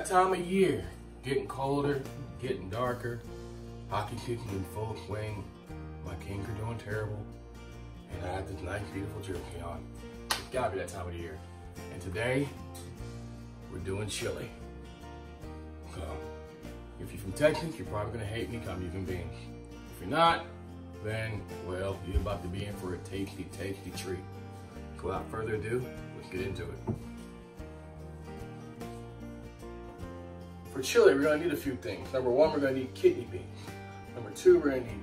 time of year. Getting colder, getting darker. Hockey season in full swing. My Kings are doing terrible. And I have this nice, beautiful jersey on. It's gotta be that time of the year. And today, we're doing chili. So, if you're from Texas, you're probably gonna hate me because I'm using beans. If you're not, then, well, you're about to be in for a tasty, tasty treat. So without further ado, let's get into it. For chili, we're gonna need a few things. Number one, we're gonna need kidney beans. Number two, we're gonna need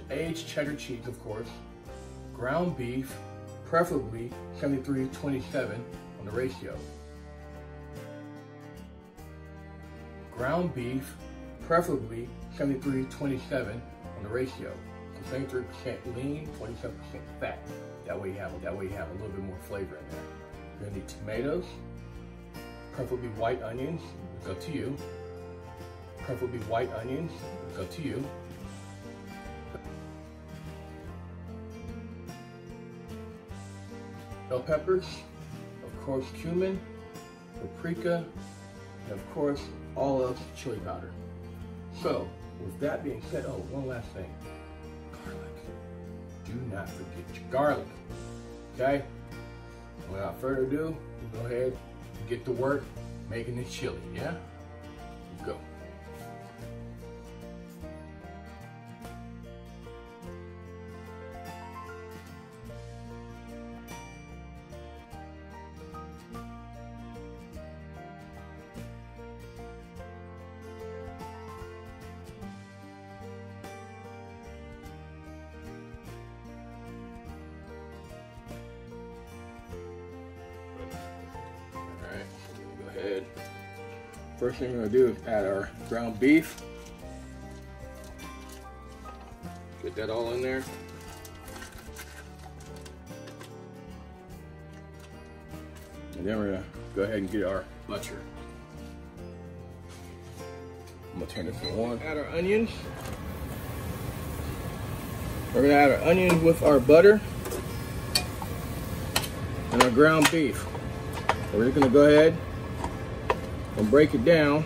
aged cheddar cheese, of course. Ground beef, preferably 73-27 on the ratio. Ground beef, preferably 73-27 on the ratio. So 73% lean, 27% fat. That way you have a little bit more flavor in there. You're gonna need tomatoes, preferably white onions, it's up to you. Preferably white onions, it's up to you. Bell peppers, of course cumin, paprika, and of course olive chili powder. So, with that being said, oh, one last thing. Garlic. Do not forget your garlic. Okay? Without further ado, we'll go ahead and get to work making this chili, yeah? Let's go. First thing we're going to do is add our ground beef. Get that all in there. And then we're going to go ahead and get our butter. I'm going to turn this on. Add our onions. We're going to add our onions with our butter and our ground beef. We're just going to go ahead and break it down.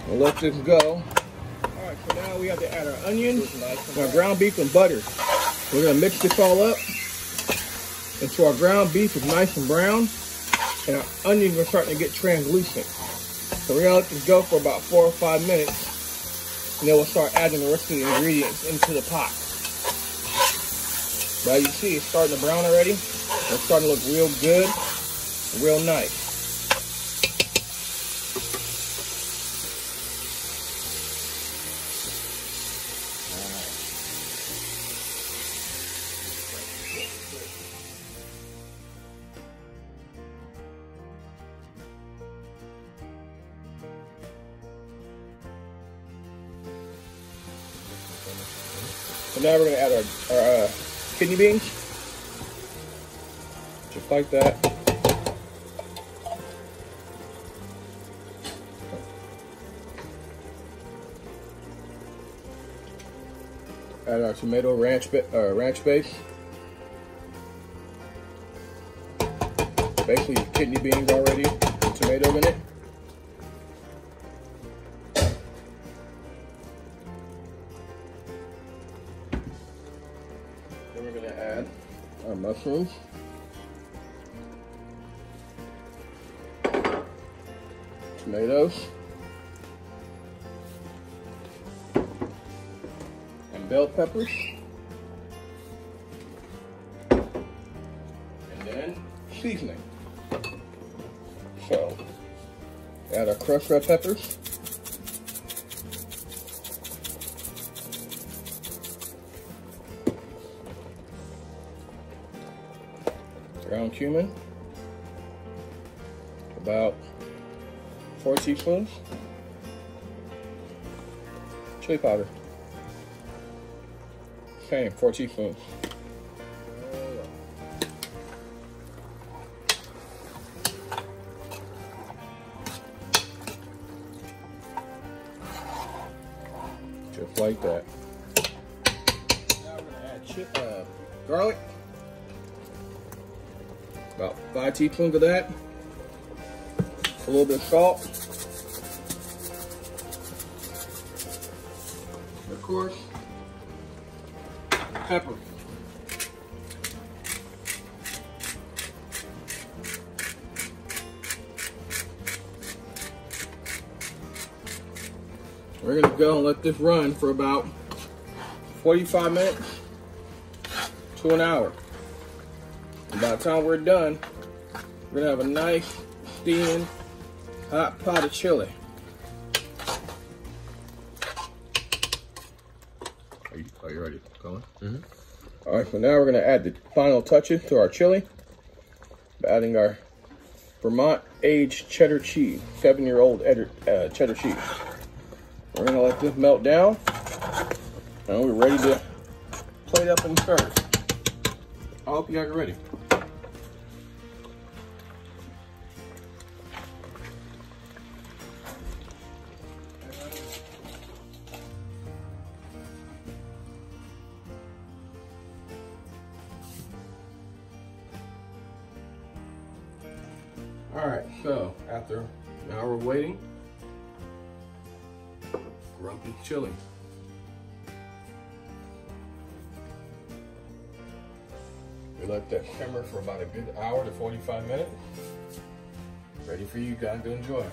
We'll let this go. Alright, so now we have to add our onions, our ground beef, and butter. We're going to mix this all up until our ground beef is nice and brown and our onions are starting to get translucent. So we're going to let this go for about 4 or 5 minutes, and then we'll start adding the rest of the ingredients into the pot. But as you see, it's starting to brown already. It's starting to look real good, real nice. So now we're going to add our kidney beans. Just like that. Add our tomato ranch base. Basically kidney beans already, with tomato in it. Then we're going to add our mushrooms. Tomatoes and bell peppers, and then seasoning. So add our crushed red peppers, ground cumin, about 4 teaspoons, chili powder, same, 4 teaspoons. Just like that. Now we're going to add garlic, About 5 teaspoons of that. A little bit of salt. Of course, pepper. We're gonna go and let this run for about 45 minutes to an hour. And by the time we're done, we're gonna have a nice steaming hot pot of chili. Are you ready? Going? Mm-hmm. All right, so now we're gonna add the final touches to our chili by adding our Vermont aged cheddar cheese, 7-year-old cheddar cheese. We're gonna let this melt down, and we're ready to plate up and serve. I hope you guys are ready. All right, so after now we're waiting. Grumpy chili. We let that simmer for about a good hour to 45 minutes. Ready for you guys to enjoy.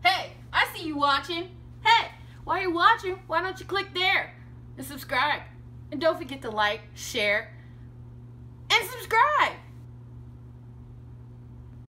Hey, I see you watching. Hey, while you're watching, why don't you click there and subscribe? And don't forget to like, share, and subscribe.